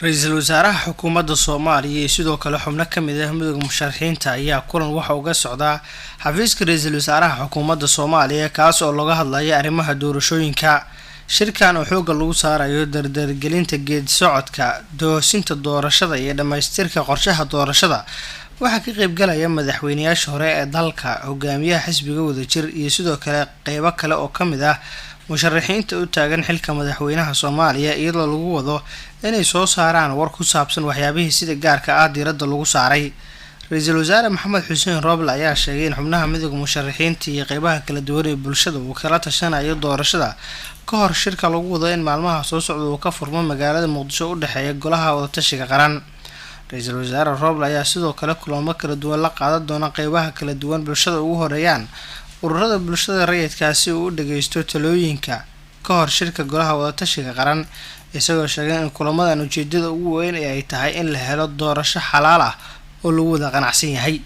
Ra'iisul Wasaaraha Xukuumadda Soomaaliya iyo sidoo kale xubno ka mid ah midowga musharaxiinta ayaa kulan waxa uga socda xafiiska Ra'iisul Wasaaraha Xukuumadda Soomaaliya kaas oo laga hadlayo arrimaha doorashooyinka. Shirkan oo xoogga lagu saarayo dardargelinta geedi socodka doosinta doorashada iyo dhamaystirka qorshaha doorashada waxaa ka qayb galaya madaxweynayaasha hore ee dalka, hogaamiyaha xisbiga wadajir iyo sidoo kale qaybo kale oo ka mid ah musharaxiinta u taagan xilka madaxweynaha Soomaaliya iyadoo lagu wado inay soo saaraan war ku saabsan waxyaabihii sida gaarka ah diiradda lagu saaray. Ra'iisul Wasaare Maxamed Xuseen Roble ayaa sheegay in xubnaha midowga musharaxiinta iyo qaybaha kala duwan ee bulshada uu kala tashanayo doorashada ka hor shirka lagu wado in maalmaha soo socda uu ka furmo magaalada Muqdisho u dhaxeeya golaha wadatashiga qaran. Ra'iisul Wasaare Roble ayaa sidoo kale kulamo kala duwan la qaadan doona qaybaha kala duwan bulshada ugu horeeyaan ururada bulshada rayidka si uu u dhageysto talooyinka ka hor shirka golaha wadatashiga qaran, isagoo sheegay in kulamadan ujeedada ugu weyn ay tahay in la helo doorasho xalaal ah oo lagu wada qanacsan yahay.